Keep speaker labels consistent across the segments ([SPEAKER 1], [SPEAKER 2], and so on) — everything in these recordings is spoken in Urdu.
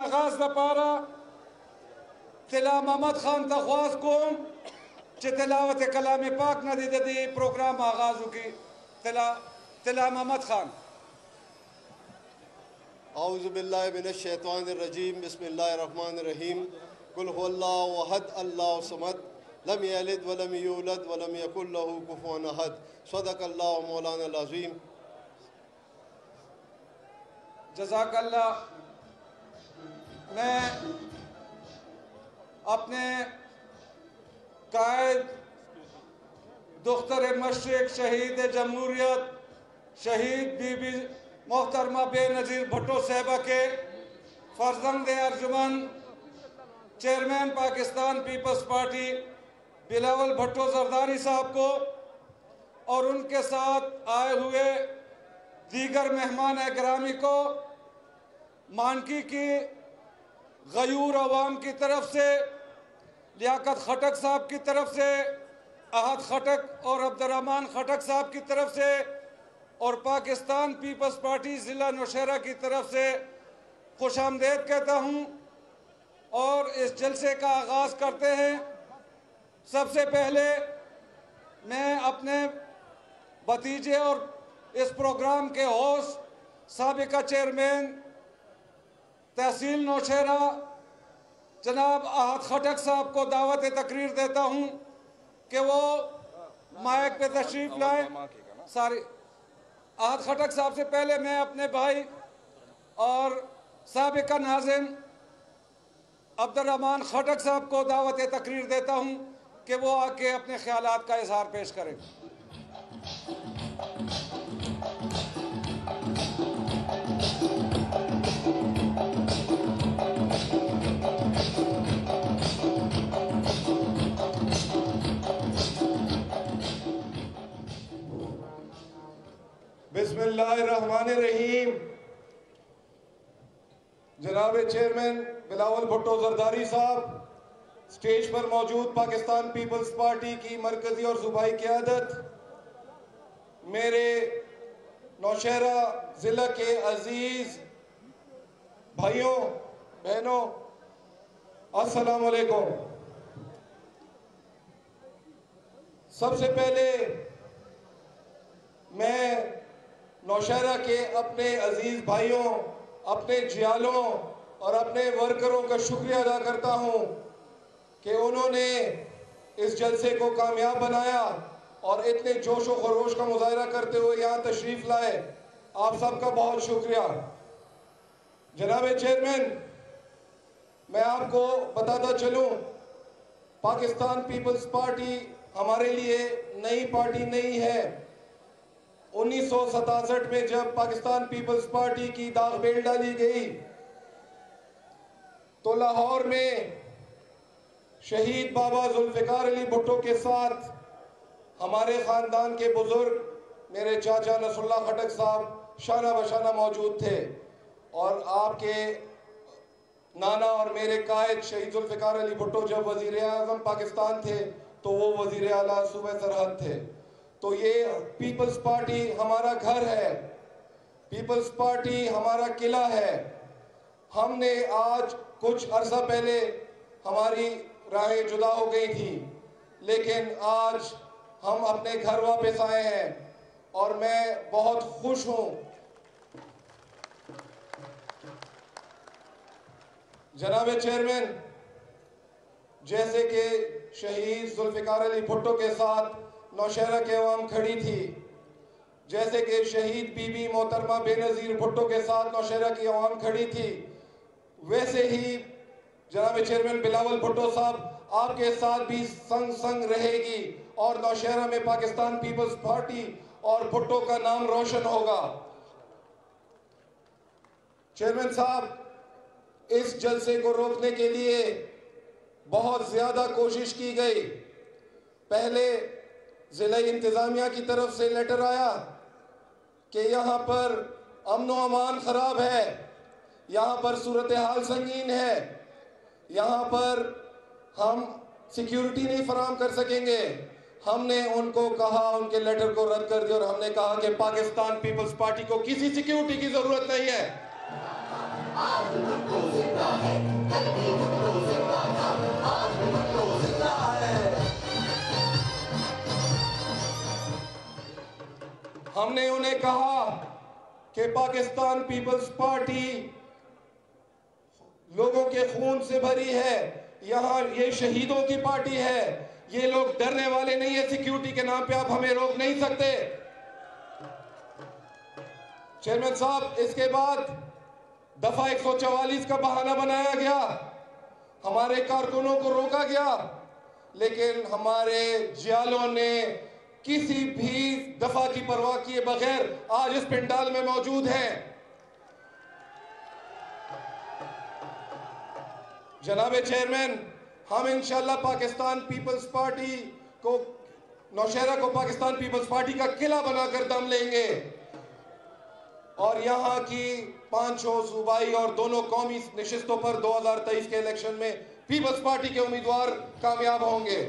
[SPEAKER 1] آغاز دپاره طلا محمد خان ته خواست کوم چې تلاوت کلام پاک نه د دې پروګرام آغاز وکړي. طلا محمد خان.
[SPEAKER 2] اعوذ باللہ من الشیطان الرجیم. بسم اللہ الرحمن الرحیم. قل هو اللہ احد اللہ صمد لم یلد ولم یولد ولم یکن له کفوا احد. صدق اللہ مولانا العظیم.
[SPEAKER 1] جزاک اللہ. میں اپنے قائد دختر مشرق شہید جمہوریت شہید بی بی محترمہ بے نظیر بھٹو صاحبہ کے فرزند ارجمن چیئرمین پاکستان پیپلز پارٹی بلاول بھٹو زرداری صاحب کو اور ان کے ساتھ آئے ہوئے دیگر مہمان گرامی کو مانکی کی غیور عوام کی طرف سے، لیاقت خٹک صاحب کی طرف سے، احد خٹک اور عبدالرحمن خٹک صاحب کی طرف سے اور پاکستان پیپلز پارٹی ضلع نوشہرہ کی طرف سے خوش آمدید کہتا ہوں اور اس جلسے کا آغاز کرتے ہیں. سب سے پہلے میں اپنے بھتیجے اور اس پروگرام کے ہوسٹ سابقہ چیئرمین تحصیل نوشہرہ جناب احد خٹک صاحب کو دعوت تقریر دیتا ہوں کہ وہ مائک پہ تشریف لائیں. احد خٹک صاحب سے پہلے میں اپنے بھائی اور سابقہ ناظم عبدالرحمن خٹک صاحب کو دعوت تقریر دیتا ہوں کہ وہ آ کے اپنے خیالات کا اظہار پیش کریں.
[SPEAKER 3] بسم اللہ الرحمن الرحیم. جناب چیئرمین بلاول بھٹو زرداری صاحب، سٹیج پر موجود پاکستان پیپلز پارٹی کی مرکزی اور صوبائی قیادت، میرے نوشہرہ ضلع کے عزیز بھائیوں بہنوں، السلام علیکم. سب سے پہلے میں نوشہرہ کے اپنے عزیز بھائیوں، اپنے جیالوں اور اپنے ورکروں کا شکریہ ادا کرتا ہوں کہ انہوں نے اس جلسے کو کامیاب بنایا اور اتنے جوش و خروش کا مظاہرہ کرتے ہوئے یہاں تشریف لائے. آپ سب کا بہت شکریہ. جناب چیئرمین، میں آپ کو بتاتا چلوں، پاکستان پیپلز پارٹی ہمارے لیے نئی پارٹی نہیں ہے. 1967 میں جب پاکستان پیپلز پارٹی کی داغ بیل ڈالی گئی تو لاہور میں شہید بابا ذوالفقار علی بھٹو کے ساتھ ہمارے خاندان کے بزرگ میرے چاچا نصر اللہ خٹک صاحب شانہ بشانہ موجود تھے اور آپ کے نانا اور میرے قائد شہید ذوالفقار علی بھٹو جب وزیر اعظم پاکستان تھے تو وہ وزیر اعلیٰ صوبہ سرحد تھے. تو یہ پیپلز پارٹی ہمارا گھر ہے، پیپلز پارٹی ہمارا قلعہ ہے. ہم نے آج کچھ عرصہ پہلے ہماری راہیں جدا ہو گئی تھی، لیکن آج ہم اپنے گھر واپس آئے ہیں اور میں بہت خوش ہوں. جناب چیئرمین، جیسے کہ شہید ذوالفقار علی بھٹو کے ساتھ نوشہرہ کے عوام کھڑی تھی، جیسے کہ شہید بی بی محترمہ بے نظیر بھٹو کے ساتھ نوشہرہ کی عوام کھڑی تھی، ویسے ہی جناب چیئرمین بلاول بھٹو صاحب آپ کے ساتھ بھی سنگ سنگ رہے گی اور نوشہرہ میں پاکستان پیپلز پارٹی اور بھٹو کا نام روشن ہوگا. چیئرمین صاحب، اس جلسے کو روکنے کے لیے بہت زیادہ کوشش کی گئی. پہلے ضلع انتظامیہ کی طرف سے لیٹر آیا کہ یہاں پر امن و امان خراب ہے، یہاں پر صورتحال سنگین ہے، یہاں پر ہم سیکیورٹی نہیں فراہم کر سکیں گے. ہم نے ان کو کہا، ان کے لیٹر کو رد کر دیا اور ہم نے کہا کہ پاکستان پیپلز پارٹی کو کسی سیکیورٹی کی ضرورت نہیں ہے. ہم نے انہیں کہا کہ پاکستان پیپلز پارٹی لوگوں کے خون سے بھری ہے، یہاں یہ شہیدوں کی پارٹی ہے، یہ لوگ ڈرنے والے نہیں ہیں، سیکیورٹی کے نام پہ آپ ہمیں روک نہیں سکتے۔ چیئرمین صاحب، اس کے بعد دفعہ 144 کا بہانہ بنایا گیا، ہمارے کارکنوں کو روکا گیا، لیکن ہمارے جیالوں نے کسی بھی دفعہ کی پرواہ کیے بغیر آج اس پنڈال میں موجود ہیں۔ جناب چیئرمین، ہم انشاءاللہ پاکستان پیپلز پارٹی کو، نوشہرہ کو پاکستان پیپلز پارٹی کا قلعہ بنا کر دم لیں گے، اور یہاں کی 5 صوبائی اور دونوں قومی نشستوں پر 2023 کے الیکشن میں پیپلز پارٹی کے امیدوار کامیاب ہوں گے۔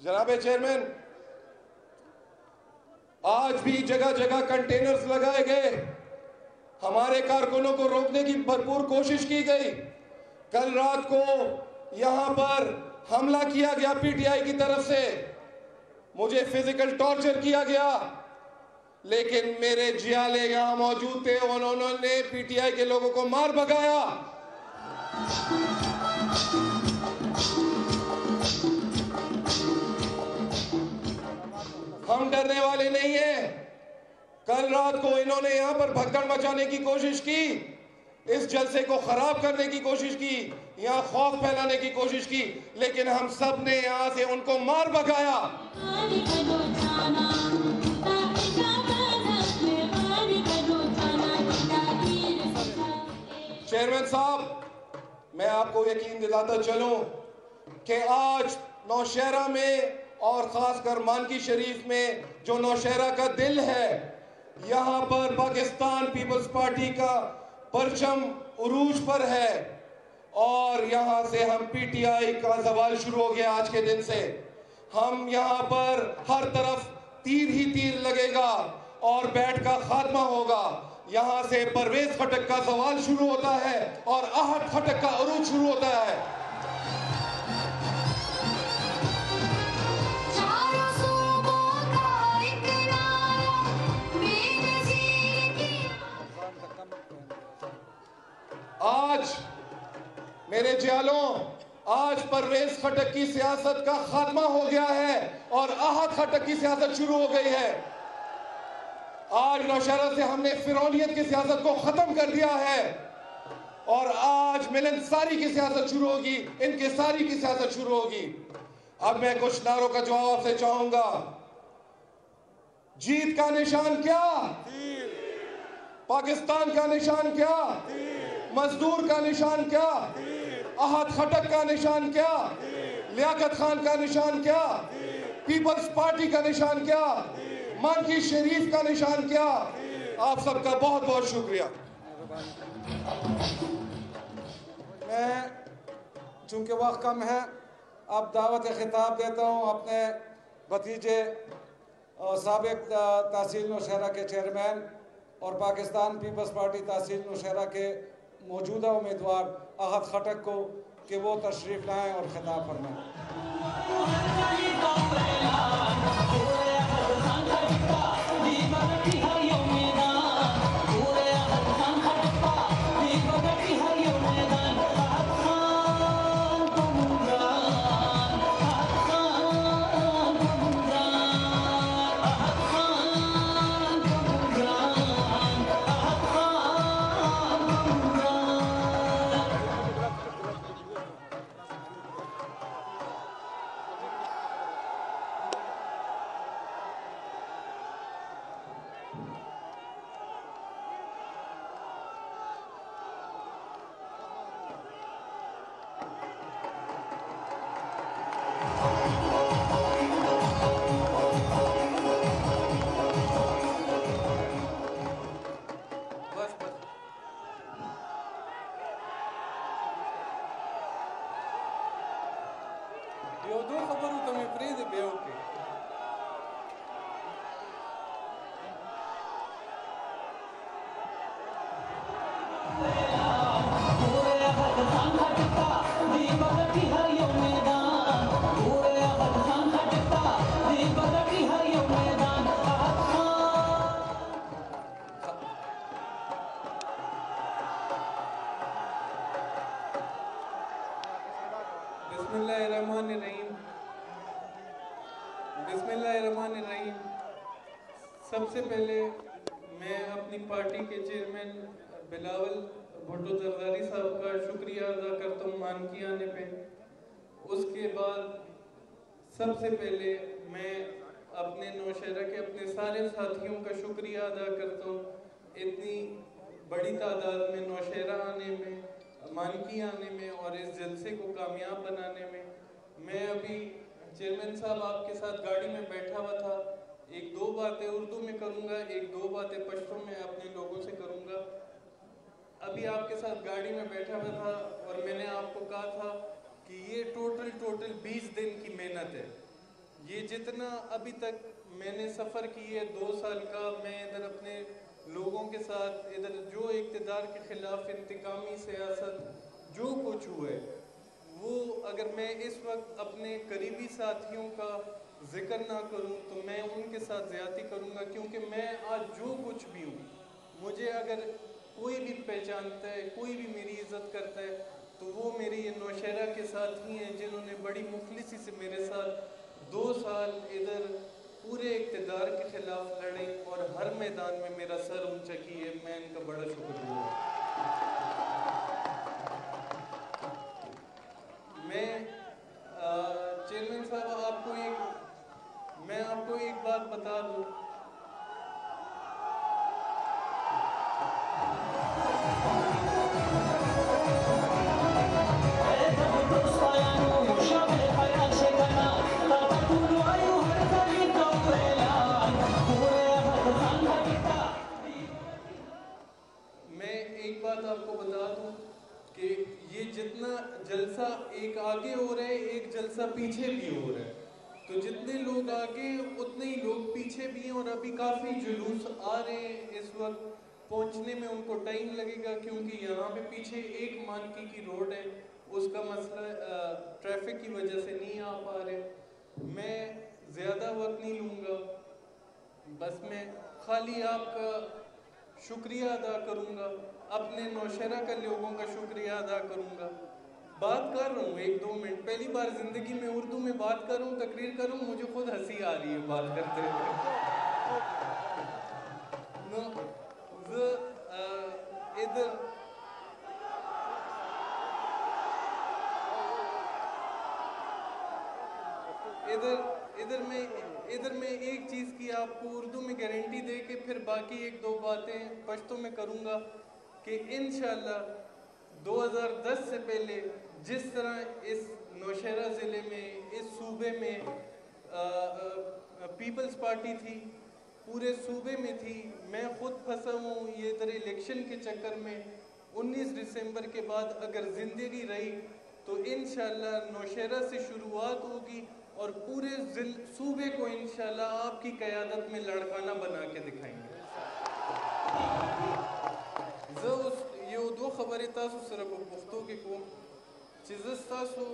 [SPEAKER 3] جناب چیئرمین، آج بھی جگہ جگہ کنٹینرز لگائے گئے، ہمارے کارکنوں کو روکنے کی بھرپور کوشش کی گئی۔ کل رات کو یہاں پر حملہ کیا گیا پی ٹی آئی کی طرف سے، مجھے فزیکل ٹارچر کیا گیا، لیکن میرے جیالے یہاں موجود تھے، انہوں نے پی ٹی آئی کے لوگوں کو مار بھگایا۔ ہم ڈرنے والے نہیں ہیں۔ کل رات کو انہوں نے یہاں پر بھگدڑ مچانے کی کوشش کی، اس جلسے کو خراب کرنے کی کوشش کی، یہاں خوف پھیلانے کی کوشش کی، لیکن ہم سب نے یہاں سے ان کو مار بھگایا۔ چیئرمین صاحب، میں آپ کو یقین دلاتا چلوں کہ آج نوشہرہ میں اور خاص کر مانکی شریف میں جو نوشہرہ کا دل ہے، یہاں پر پاکستان پیپلز پارٹی کا پرچم عروج پر ہے، اور یہاں سے ہم پی ٹی آئی کا زوال شروع ہو گیا۔ آج کے دن سے ہم یہاں پر ہر طرف تیر ہی تیر لگے گا اور بیٹھ کا خاتمہ ہوگا۔ یہاں سے پرویز خٹک کا زوال شروع ہوتا ہے اور احد خٹک کا عروج شروع ہوتا ہے۔ آج میرے جیالوں، آج پرویز خٹک کی سیاست کا خاتمہ ہو گیا ہے اور احد خٹک کی سیاست شروع ہو گئی ہے۔ آج نوشہرہ سے ہم نے فرعونیت کی سیاست کو ختم کر دیا ہے، اور آج ملنساری کی سیاست شروع ہوگی، انکساری کی سیاست شروع ہوگی۔ اب میں کچھ نعروں کا جواب آپ سے چاہوں گا۔ جیت کا نشان کیا؟ پاکستان کا نشان کیا؟ مزدور کا نشان کیا؟ احد خٹک کا نشان کیا؟ لیاقت خان کا نشان کیا؟ پیپلز پارٹی کا نشان کیا؟ مانکی شریف کا نشان کیا؟ آپ سب کا بہت بہت شکریہ۔
[SPEAKER 1] میں چونکہ وقت کم ہے، اب دعوت خطاب دیتا ہوں اپنے بھتیجے سابق تحصیل نوشہرہ کے چیئرمین اور پاکستان پیپلز پارٹی تحصیل نوشہرہ کے موجودہ امیدوار احد خٹک کو کہ وہ تشریف لائیں اور خطاب فرمائیں۔
[SPEAKER 4] بسم اللہ الرحمن الرحیم. سب سے پہلے میں اپنی پارٹی کے چیئرمین بلاول بھٹو زرداری صاحب کا شکریہ ادا کرتا ہوں مانکی آنے پہ. اس کے بعد سب سے پہلے میں اپنے نوشہرہ کے اپنے سارے ساتھیوں کا شکریہ ادا کرتا ہوں اتنی بڑی تعداد میں نوشہرہ آنے میں، مانکی آنے میں اور اس جلسے کو کامیاب بنانے میں. میں ابھی چیئرمین صاحب آپ کے ساتھ گاڑی میں بیٹھا ہوا تھا. ایک دو باتیں اردو میں کروں گا، ایک دو باتیں پشتو میں اپنے لوگوں سے کروں گا. ابھی آپ کے ساتھ گاڑی میں بیٹھا ہوا تھا اور میں نے آپ کو کہا تھا کہ یہ ٹوٹل 20 دن کی محنت ہے. یہ جتنا ابھی تک میں نے سفر کی ہے 2 سال کا، میں ادھر اپنے لوگوں کے ساتھ ادھر جو اقتدار کے خلاف انتقامی سیاست جو کچھ ہوا ہے، وہ اگر میں اس وقت اپنے قریبی ساتھیوں کا ذکر نہ کروں تو میں ان کے ساتھ زیادتی کروں گا. کیونکہ میں آج جو کچھ بھی ہوں، مجھے اگر کوئی بھی پہچانتا ہے، کوئی بھی میری عزت کرتا ہے تو وہ میرے یہ نوشہرہ کے ساتھی ہیں جنہوں نے بڑی مخلصی سے میرے ساتھ 2 سال ادھر پورے اقتدار کے خلاف لڑے اور ہر میدان میں میرا سر اونچا کیے. میں ان کا بڑا شکر گزار. میں چیئرمین صاحب میں آپ کو ایک بات بتا دوں. میں ایک بات آپ کو بتا دوں کہ یہ جتنا جلسہ ایک آگے ہو رہا ہے، ایک جلسہ پیچھے بھی ہو رہا ہے. تو جتنے لوگ آگے اتنے ہی لوگ پیچھے بھی ہیں اور ابھی کافی جلوس آ رہے ہیں. اس وقت پہنچنے میں ان کو ٹائم لگے گا کیونکہ یہاں پہ پیچھے ایک مانکی کی روڈ ہے، اس کا مسئلہ ٹریفک کی وجہ سے نہیں آ پا رہے. میں زیادہ وقت نہیں لوں گا، بس میں خالی آپ کا شکریہ ادا کروں گا، اپنے نوشہرہ کا لوگوں کا شکریہ ادا کروں گا. بات کر رہا ہوں 1-2 منٹ، پہلی بار زندگی میں اردو میں بات کر رہا ہوں، تقریر کر رہا ہوں، مجھے خود ہنسی آ رہی ہے بات کرتے ہوئے. ادھر میں ایک چیز کی آپ کو اردو میں گارنٹی دے کے پھر باقی 1-2 باتیں پشتو میں کروں گا کہ انشاءاللہ 2010 سے پہلے جس طرح اس نوشہرہ ضلع میں، اس صوبے میں پیپلز پارٹی تھی، پورے صوبے میں تھی. میں خود پھنسا ہوں یہ ادھر الیکشن کے چکر میں. 19 دسمبر کے بعد اگر زندگی رہی تو انشاءاللہ نوشہرہ سے شروعات ہوگی اور پورے صوبے کو انشاءاللہ آپ کی قیادت میں لڑکانہ بنا کے دکھائیں گے. یہ 2 خبریں تاسو سره په پښتو کې کوم چې زه ستاسو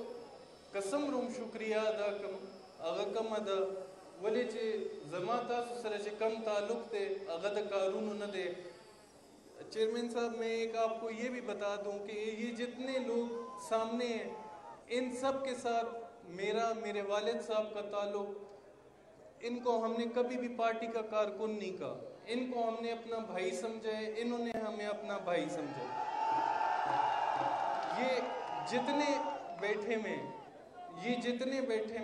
[SPEAKER 4] قسم روم شکریہ ادا کوم. هغه کومه ده ولې چې زما تاسو سره چې کم تعلق دی هغه د کارونو نه دی. چیئرمین صاحب میں ایک آپ کو یہ بھی بتا دوں کہ یہ جتنے لوگ سامنے ہیں ان سب کے ساتھ میرے والد صاحب کا تعلق، ان کو ہم نے کبھی بھی پارٹی کا کارکن نہیں کہا، ان کو ہم نے اپنا بھائی سمجھا ہے، انہوں نے ہمیں اپنا بھائی سمجھا. یہ جتنے بیٹھے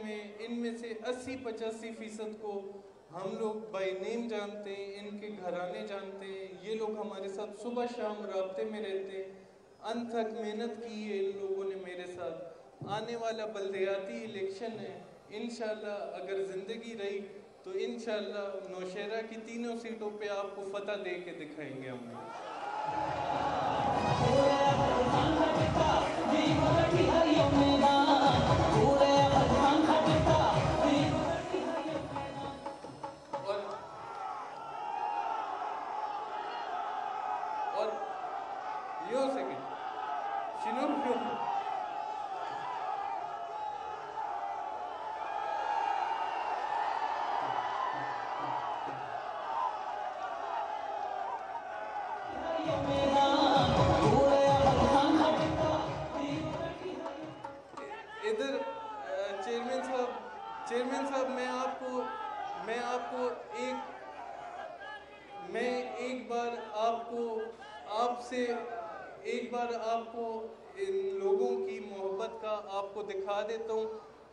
[SPEAKER 4] میں ان میں سے 80-85% کو ہم لوگ بائی نیم جانتے ہیں، ان کے گھرانے جانتے ہیں. یہ لوگ ہمارے ساتھ صبح شام رابطے میں رہتے ہیں. انتھک محنت کی ہے ان لوگوں نے میرے ساتھ. آنے والا بلدیاتی الیکشن ہے، انشاءاللہ اگر زندگی رہی تو انشاءاللہ نوشہرہ کی 3 سیٹوں پہ آپ کو فتح دے کے دکھائیں گے ہم نے. اور یہ سیکنڈ شنو
[SPEAKER 5] میدان
[SPEAKER 4] چیئرمین صاحب میں ایک بار آپ کو ان لوگوں کی محبت کا آپ کو دکھا دیتا ہوں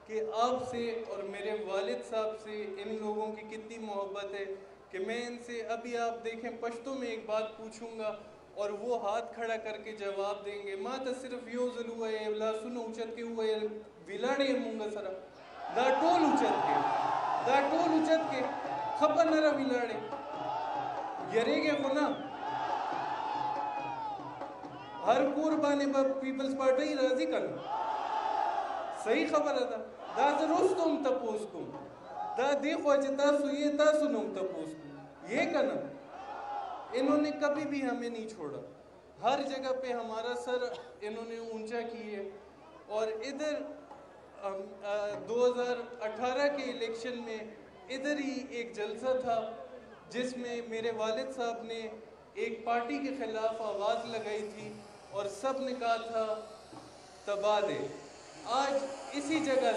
[SPEAKER 4] کہ آپ سے اور میرے والد صاحب سے ان لوگوں کی کتنی محبت ہے کہ میں ان سے ابھی آپ دیکھیں پشتو میں ایک بات پوچھوں گا اور وہ ہاتھ کھڑا کر کے جواب دیں گے ما تا صرف یو ضلو ہے لا سن اچت کے ہوئے ویلاڑے مونگا سرا دا ٹول اچت کے خبر نرا ویلاڑے یرے گے خنا ہر قربانی با پیپلز پارٹی راضی کرنا صحیح خبر ہے دا ضرورت تم تپوس کم دا دیکھو جتا سو یہ تا سنم تپوس کم یہ کرنا انہوں نے کبھی بھی ہمیں نہیں چھوڑا ہر جگہ پہ ہمارا سر انہوں نے اونچا کی ہے اور ادھر 2018 کے الیکشن میں ادھر ہی ایک جلسہ تھا جس میں میرے والد صاحب نے ایک پارٹی کے خلاف آواز لگائی تھی اور سب نے کہا تھا تباہ دے آج اسی جگہ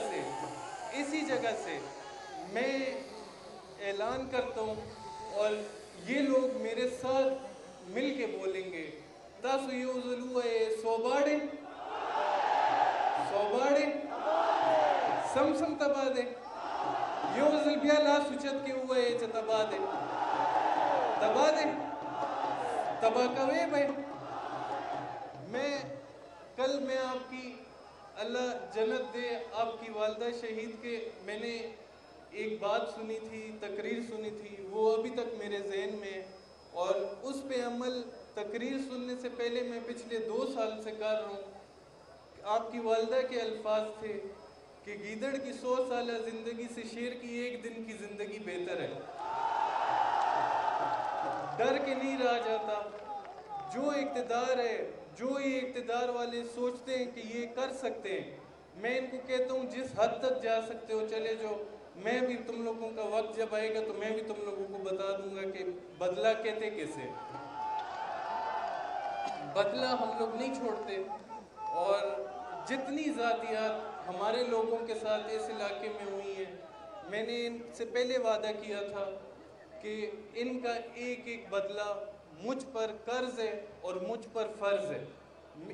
[SPEAKER 4] سے میں اعلان کرتا ہوں اور یہ لوگ میرے ساتھ مل کے بولیں گے تاسو یو ضلو ہے سوباڑے سم تباہ دے یو ضل بیا لا سوچت کے ہوئے ہے تباہ دے تباہ کوئے بھائی میں آپ کی اللہ جنت دے آپ کی والدہ شہید کے میں نے ایک بات سنی تھی تقریر سنی تھی وہ ابھی تک میرے ذہن میں اور اس پہ عمل تقریر سننے سے پہلے میں پچھلے 2 سال سے کر رہا ہوں آپ کی والدہ کے الفاظ تھے کہ گیدڑ کی 100 سالہ زندگی سے شیر کی 1 دن کی زندگی بہتر ہے ڈر کے نہیں رہا جاتا جو اقتدار ہے جو یہ اقتدار والے سوچتے ہیں کہ یہ کر سکتے ہیں میں ان کو کہتا ہوں جس حد تک جا سکتے ہو چلے جاؤ میں بھی تم لوگوں کا وقت جب آئے گا تو میں بھی تم لوگوں کو بتا دوں گا کہ بدلہ کہتے کیسے بدلہ ہم لوگ نہیں چھوڑتے اور جتنی ذاتیات ہمارے لوگوں کے ساتھ اس علاقے میں ہوئی ہیں میں نے ان سے پہلے وعدہ کیا تھا کہ ان کا ایک بدلہ مجھ پر قرض ہے اور مجھ پر فرض ہے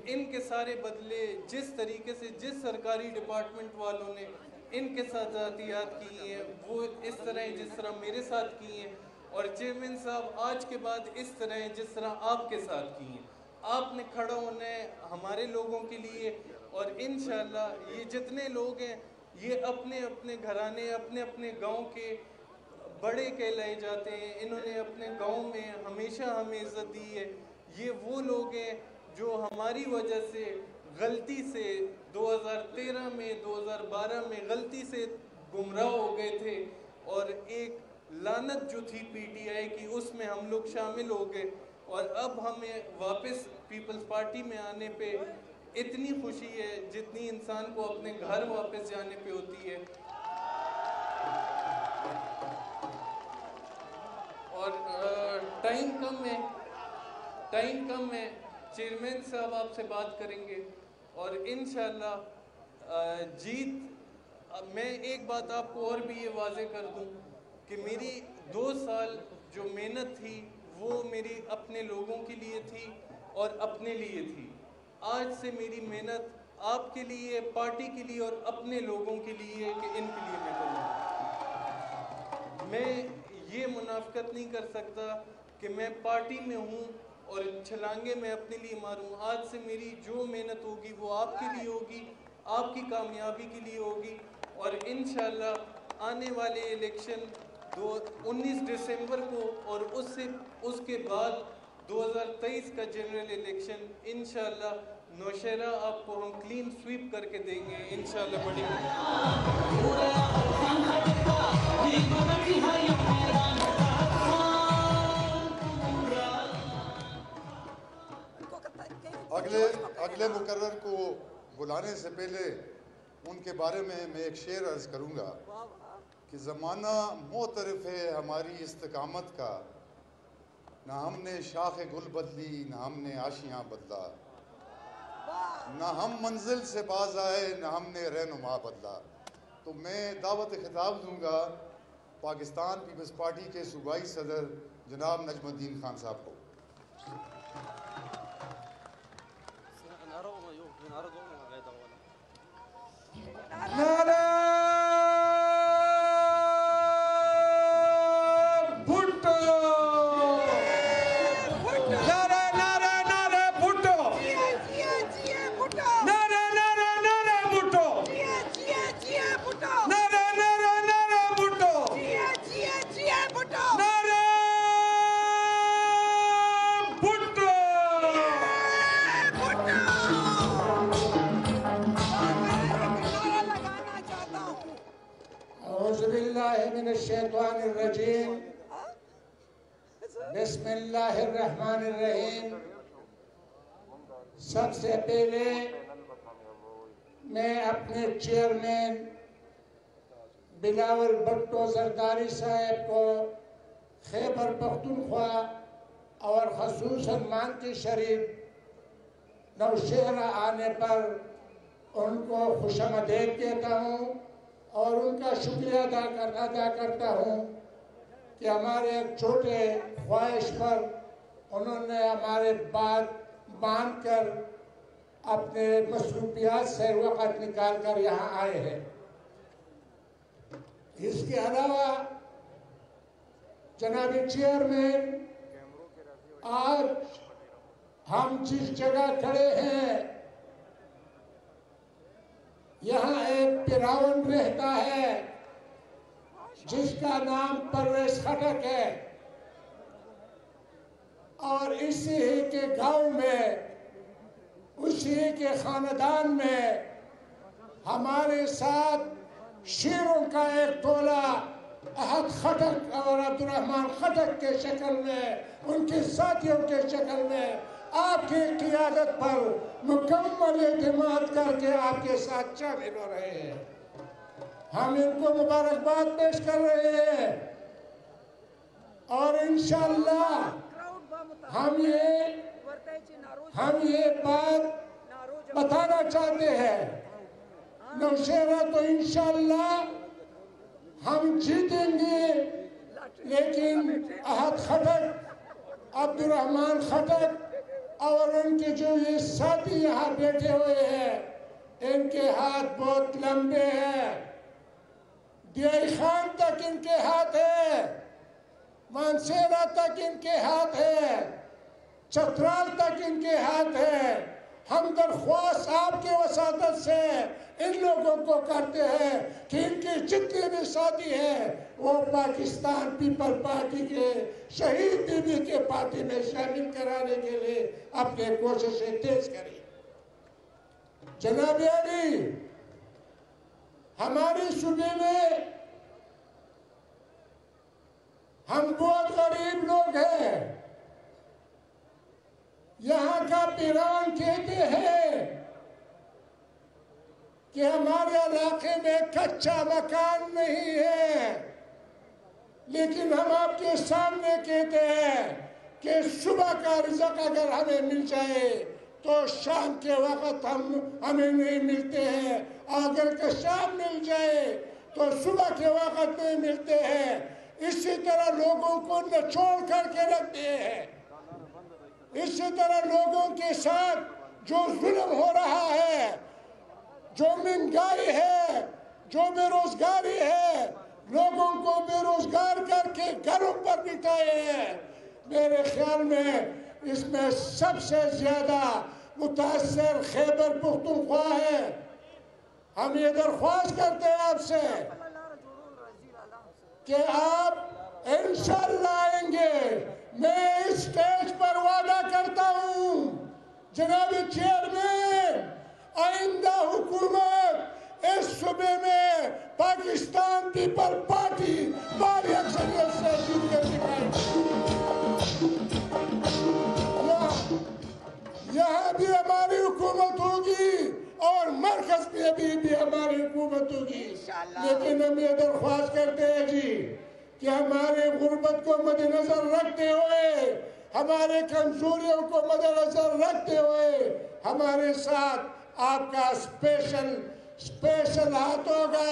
[SPEAKER 4] ان کے سارے بدلے جس طریقے سے جس سرکاری ڈپارٹمنٹ والوں نے ان کے ساتھ ذاتیات کی ہیں وہ اس طرح ہیں جس طرح میرے ساتھ کی ہیں اور چیئرمین صاحب آج کے بعد اس طرح ہیں جس طرح آپ کے ساتھ کی ہیں آپ نے کھڑا ہونا ہے ہمارے لوگوں کے لیے اور انشاءاللہ یہ جتنے لوگ ہیں یہ اپنے اپنے گھرانے اپنے اپنے گاؤں کے بڑے کہلائے جاتے ہیں انہوں نے اپنے گاؤں میں ہمیشہ ہمیں عزت دی ہے یہ وہ لوگ ہیں جو ہماری وجہ سے غلطی سے 2013 میں 2012 میں غلطی سے گمراہ ہو گئے تھے اور ایک لعنت جو تھی پی ٹی آئی کی اس میں ہم لوگ شامل ہو گئے اور اب ہمیں واپس پیپلز پارٹی میں آنے پہ اتنی خوشی ہے جتنی انسان کو اپنے گھر واپس جانے پہ ہوتی ہے اور ٹائم کم ہے چیئرمین صاحب آپ سے بات کریں گے اور انشاءاللہ جیت میں ایک بات آپ کو اور بھی یہ واضح کر دوں کہ میری 2 سال جو محنت تھی وہ میری اپنے لوگوں کے لیے تھی اور اپنے لیے تھی آج سے میری محنت آپ کے لیے پارٹی کے لیے اور اپنے لوگوں کے لیے کہ ان کے لیے میں کروں میں یہ منافقت نہیں کر سکتا کہ میں پارٹی میں ہوں اور چھلانگے میں اپنے لیے ماروں آج سے میری جو محنت ہوگی وہ آپ کے لیے ہوگی آپ کی کامیابی کے لیے ہوگی اور انشاءاللہ آنے والے الیکشن 19 دسمبر کو اور اس کے بعد 2023 کا جنرل الیکشن انشاءاللہ نوشہرہ آپ کو ہم کلین سویپ کر کے دیں گے انشاءاللہ بڑی
[SPEAKER 5] اگلے مقرر کو بلانے سے پہلے ان کے بارے میں ایک شعر عرض کروں گا کہ زمانہ معترف ہے ہماری استقامت کا نہ ہم نے شاخ گل بدلی نہ ہم نے آشیاں بدلا نہ ہم منزل سے باز آئے نہ ہم نے رہنما بدلا تو میں دعوت خطاب دوں گا پاکستان پیپلز پارٹی کے صوبائی صدر جناب نجم الدین خان صاحب کو۔
[SPEAKER 1] نعرہ بھٹو، نعرہ نعرہ نعرہ بھٹو، نعرہ نعرہ نعرہ بھٹو، نعرہ نعرہ نعرہ بھٹو، نعرہ بھٹو۔
[SPEAKER 6] اعوذ باللہ من الشیطان الرجیم، بسم اللہ الرحمن الرحیم۔ سب سے پہلے میں اپنے چیئرمین بلاول بھٹو زرداری صاحب کو خیبر پختونخوا اور خصوصاً مانکی شریف نوشہرہ آنے پر ان کو خوش آمدید کہتا ہوں اور ان کا شکریہ ادا کرتا ہوں کہ ہمارے ایک چھوٹے خواہش پر انہوں نے ہمارے بات مان کر اپنے مصروفیات سے وقت نکال کر یہاں آئے ہیں۔ اس کے علاوہ جناب چیئرمین، آج ہم جس جگہ کھڑے ہیں یہاں ایک پراون رہتا ہے جس کا نام پرویز خٹک ہے، اور اسی کے گاؤں میں، اسی کے خاندان میں ہمارے ساتھ شیروں کا ایک ٹولہ احد خٹک اور عبد الرحمن خٹک کے شکل میں، ان کے ساتھیوں کے شکل میں آپ کی قیادت پر مکمل اعتماد کر کے آپ کے ساتھ شامل ہو رہے ہیں۔ ہم ان کو مبارکباد پیش کر رہے ہیں اور انشاءاللہ ہم یہ بات بتانا چاہتے ہیں، نوشہرہ تو انشاءاللہ ہم جیتیں گے، لیکن احد خٹک، عبد الرحمن خٹک اور ان کے جو یہ ساتھی یہاں بیٹھے ہوئے ہیں، ان کے ہاتھ بہت لمبے ہیں، دیائی خان تک ان کے ہاتھ ہے، مانسیرہ تک ان کے ہاتھ ہے، چترال تک ان کے ہاتھ ہے۔ ہم درخواست آپ کے وساطت سے ان لوگوں کو کرتے ہیں کہ ان کے جتنے بھی ساتھی ہیں وہ پاکستان پیپل پارٹی کے شہید بی بی کے پارٹی میں شامل کرانے کے لیے اپنے کوششیں تیز کریں۔ جناب علی، ہماری صوبے میں ہم بہت غریب لوگ ہیں، یہاں کا پیران کہتے ہیں کہ ہمارے علاقے میں کچا مکان نہیں ہے، لیکن ہم آپ کے سامنے کہتے ہیں کہ صبح کا رزق اگر ہمیں مل جائے تو شام کے وقت ہمیں نہیں ملتے ہیں، اگر کہ شام مل جائے تو صبح کے وقت نہیں ملتے ہیں۔ اسی طرح لوگوں کو نچوڑ کر کے رکھتے ہیں، اسی طرح لوگوں کے ساتھ جو ظلم ہو رہا ہے، جو مہنگائی ہے، جو بے روزگاری ہے، لوگوں کو بے روزگار کر کے گھروں پر بٹھائے ہیں۔ میرے خیال میں اس میں سب سے زیادہ متاثر خیبر پختونخوا ہے۔ ہم یہ درخواست کرتے ہیں آپ سے کہ آپ انشاءاللہ آئیں گے۔ میں اس سٹیج پر وعدہ کرتا ہوں جناب چیئرمین، آئندہ حکومت اس صوبے میں پاکستان پیپل پارٹی بھاری اکثریت سے جیت کر دکھائے گی۔ یہاں بھی ہماری حکومت ہوگی اور مرکز میں بھی ہماری حکومت ہوگی، لیکن ہم یہ درخواست کرتے ہیں جی کہ ہمارے غربت کو مد نظر رکھتے ہوئے، ہمارے کمزوریوں کو مد نظر رکھتے ہوئے ہمارے ساتھ آپ کا اسپیشل ہاتھ ہوگا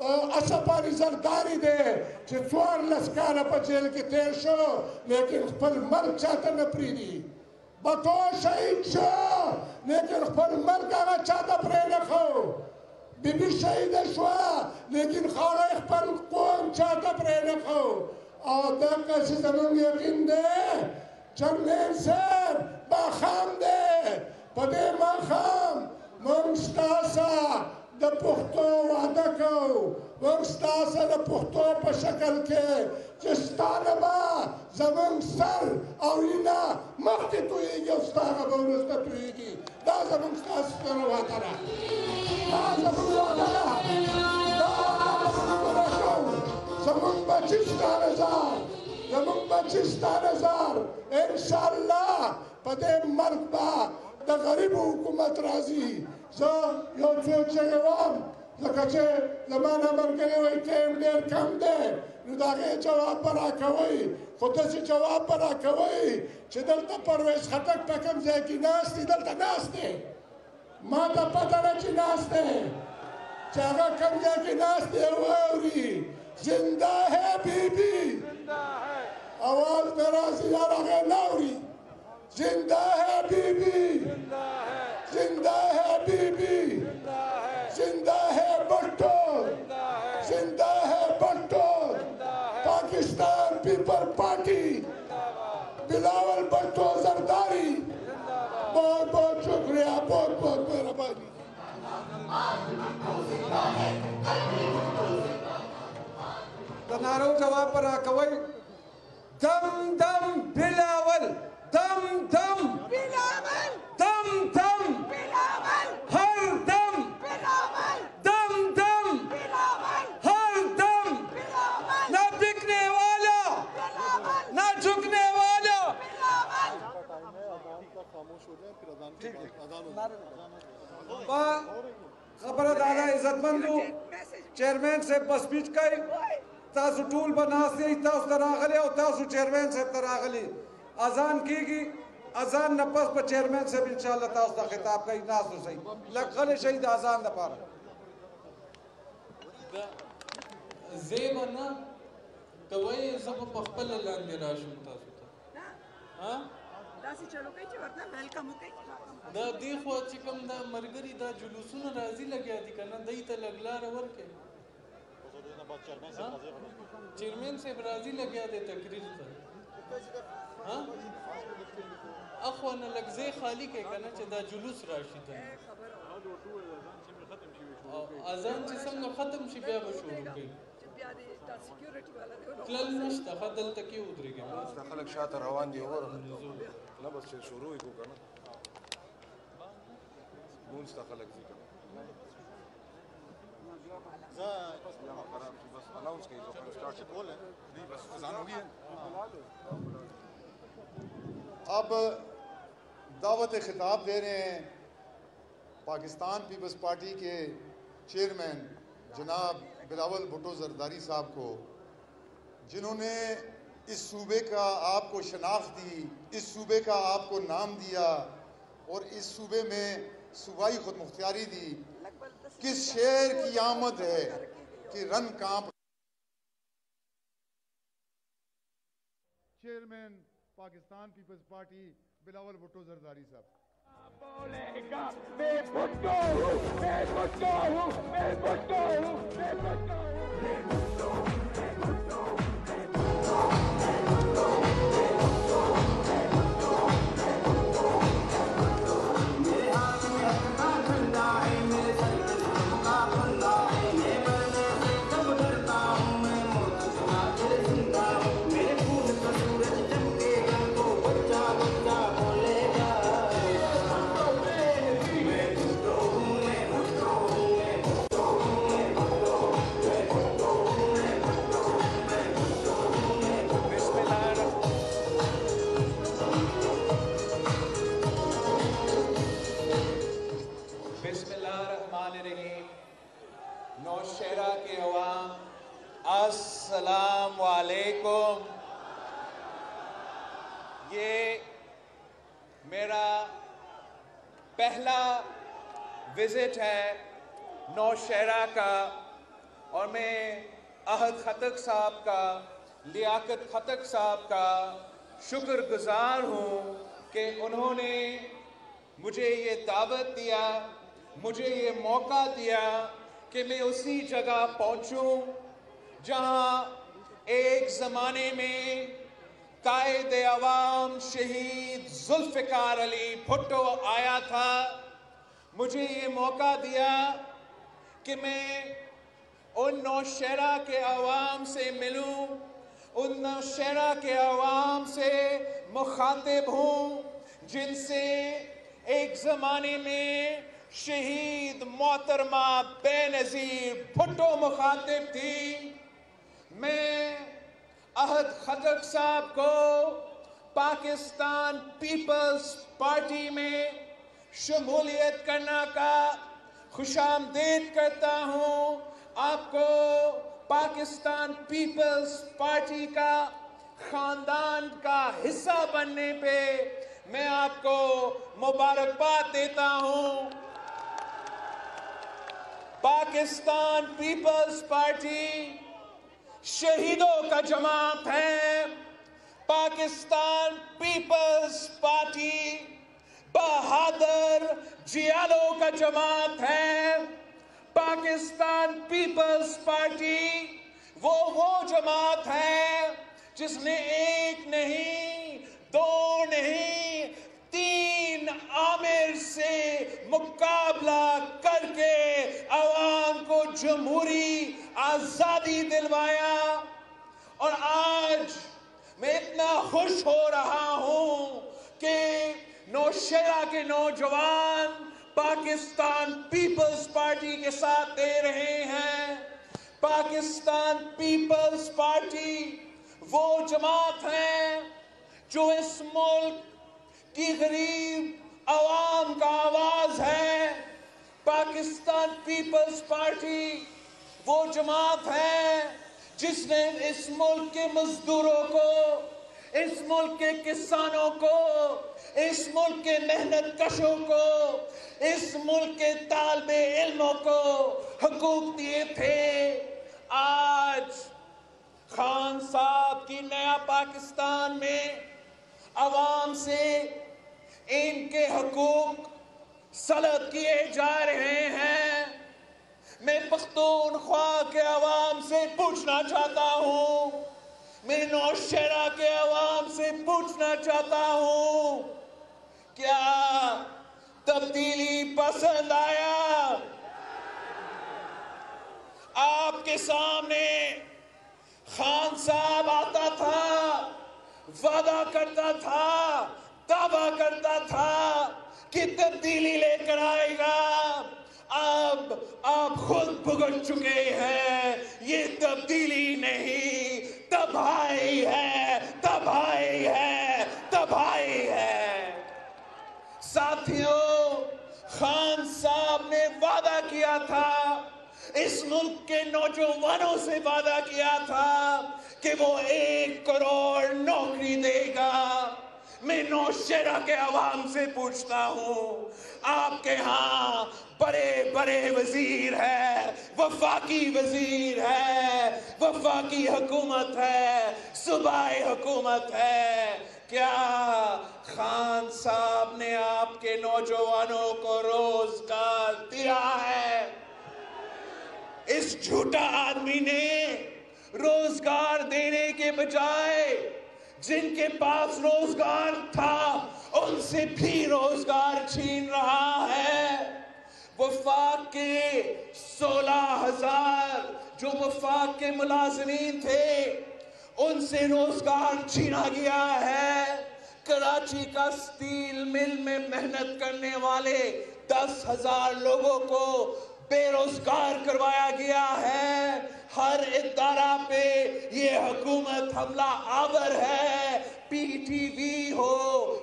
[SPEAKER 6] اسپانی زرداری دے چې 14 کاله په جیل کې تیر شو لیکن خپل مرګ چاته نه پریږدي بټو شهید شو لیکن خپل مرګ هغه چاته پرې نه ښود بی بی شهیده شوه لیکن خاوره خپل قوم چاته پرې نه ښود او دغسې زموږ یقین دی چرمین صاحب ماښام دی په دې ماښام موږ ستاسو د پښتو وعده کوو موږ ستاسو د پښتو په شکل کې چې ستا نه به زموږ سر او وینه مخکې تویېږي او ستا هغه به وروسته تویېږي دا زموږ ستاسو سره وعده ده دا زموږ وعده ده دا وعده به موږ پوره کوو زموږ بچي ستا نظر زموږ بچي ستا نظر انشاءالله په دې مرګ به د غریبو حکومت راځي زه یو څه چغې وم ځکه چې زما نه ملګري وایي ټایم ډېر کم دی نو د هغې جواب به راکوئ خو داسې جواب به راکوئ چې دلته پرویز خټک په کوم ځای کې ناست دی دلته ناست دی ما ته پته ده چې ناست دی چې هغه کوم ځای کې ناست دی واوري زنده ہے بی بی آواز مې راځي یار هغې نه اوري زندہ ہے بی بی زندہ ہے بی بی زندہ ہے بھٹو زندہ ہے بھٹو پاکستان پیپل پارٹی بلاول بھٹو زرداری بہت بہت شکریہ بہت بہت مہربانی
[SPEAKER 1] نعرو جواب پر راکوئ دم دم بلاول دم دم بلاول دم دم بلاول ہر دم بلاول دم دم بلاول ہر دم بلاول نہ بکنے والا بلاول نہ جھکنے والا بلاول خبر دادا عزت مندو چیئرمین سے بس بیچ کئی تاسو ټول بناستی تاسو تراغلی او تاسو چیئرمین سے تراغلی اذان کیگی اذان نه پس په چیئرمین صاحب انشاءالله تاسو ته خطاب کوي ناسو صحیح لغله شهید اذان د پاره
[SPEAKER 4] زیبنا کوي زب په خپل لاندې راشم تاسو ته ها
[SPEAKER 7] داسې چلو کوي چې ورته ویلکم وکړي
[SPEAKER 4] دا دی خو چې کوم دا مرګري دا جلوسونه راځي لګیا دي کنه دای ته لګلار ورکه چیئرمین صاحب راځي لګیا دي تقریر ته ها اخوانه لګزه خالی کې کنه چې دا جلوس راشي ته اذان چې څنګه ختم شي بیا به شروع کوي
[SPEAKER 7] بیا دې دا سکیورټي والا دی
[SPEAKER 4] کلل نشته خدل تکي ودرېږي
[SPEAKER 8] خلک شاته روان دي اور نه بس چې شروع کو کنه مونږ ته خلک دي بس اناؤنس کیجیے جو اسٹارٹ سے بول ہے نہیں بس اذان ہو گئی ہے
[SPEAKER 5] اب دعوت خطاب دے رہے ہیں پاکستان پیپلز پارٹی کے چیئرمین جناب بلاول بھٹو زرداری صاحب کو جنہوں نے اس صوبے کا آپ کو شناخت دی اس صوبے کا آپ کو نام دیا اور اس صوبے میں صوبائی خود مختاری دی کس شعر کی آمد ہے کہ رن کانپ چیئرمین پاکستان پیپلز پارٹی بلاول بھٹو زرداری صاحب
[SPEAKER 9] بولے گا میں بھٹو ہوں میں بھٹو ہوں میں بھٹو ہوں میں بھٹو ہوں
[SPEAKER 10] السلام علیکم. یہ میرا پہلا وزٹ ہے نوشہرہ کا اور میں احد خطک صاحب کا، لیاقت خطک صاحب کا شکر گزار ہوں کہ انہوں نے مجھے یہ دعوت دیا، مجھے یہ موقع دیا کہ میں اسی جگہ پہنچوں جہاں ایک زمانے میں قائد عوام شہید ذوالفقار علی بھٹو آیا تھا۔ مجھے یہ موقع دیا کہ میں ان نوشہرہ کے عوام سے ملوں، ان نوشہرہ کے عوام سے مخاطب ہوں جن سے ایک زمانے میں شہید محترمہ بے نظیر بھٹو مخاطب تھی۔ میں احد خطک صاحب کو پاکستان پیپلز پارٹی میں شمولیت کرنا کا خوش آمدید کرتا ہوں۔ آپ کو پاکستان پیپلز پارٹی کا خاندان کا حصہ بننے پہ میں آپ کو مبارکباد دیتا ہوں۔ پاکستان پیپلز پارٹی شہیدوں کا جماعت ہے۔ پاکستان پیپلز پارٹی بہادر جیالوں کا جماعت ہے۔ پاکستان پیپلز پارٹی وہ جماعت ہے جس نے ایک نہیں، دو نہیں، 3 آمر سے مقابلہ کر کے عوام کو جمہوری آزادی دلوایا۔ اور آج میں اتنا خوش ہو رہا ہوں کہ نوشہرہ کے نوجوان پاکستان پیپلز پارٹی کے ساتھ دے رہے ہیں۔ پاکستان پیپلز پارٹی وہ جماعت ہے جو اس ملک کی غریب عوام کا آواز ہے۔ پاکستان پیپلز پارٹی وہ جماعت ہے جس نے اس ملک کے مزدوروں کو، اس ملک کے کسانوں کو، اس ملک کے محنت کشوں کو، اس ملک کے طالب علموں کو حقوق دیے تھے۔ آج خان صاحب کی نیا پاکستان میں عوام سے ان کے حقوق سلب کیے جا رہے ہیں۔ میں پختونخوا کے عوام سے پوچھنا چاہتا ہوں، میں نوشہرہ کے عوام سے پوچھنا چاہتا ہوں، کیا تبدیلی پسند آیا؟ آپ کے سامنے خان صاحب آتا تھا، وعدہ کرتا تھا، دعویٰ کرتا تھا کہ تبدیلی لے کر آئے گا۔ اب آپ خود بھگت چکے ہیں، یہ تبدیلی نہیں، تباہی ہے، تباہی ہے، تباہی ہے۔ ساتھیوں، خان صاحب نے وعدہ کیا تھا، اس ملک کے نوجوانوں سے وعدہ کیا تھا کہ وہ 1 کروڑ نوکری دے گا۔ میں نوشہرہ کے عوام سے پوچھتا ہوں، آپ کے ہاں بڑے بڑے وزیر ہے، وفاقی وزیر ہے، وفاقی حکومت ہے، صوبائی حکومت ہے، کیا خان صاحب نے آپ کے نوجوانوں کو روزگار دیا ہے؟ اس جھوٹا آدمی نے روزگار دینے کے بجائے جن کے پاس روزگار تھا ان سے بھی روزگار چھین رہا ہے۔ وفاق کے 16,000 جو وفاق کے ملازمین تھے ان سے روزگار چھینا گیا ہے۔ کراچی کا سٹیل مل میں محنت کرنے والے 10,000 لوگوں کو بے روزگار کروایا گیا ہے۔ ہر ادارہ پہ یہ حکومت حملہ آور ہے، پی ٹی وی ہو،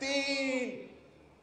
[SPEAKER 10] 3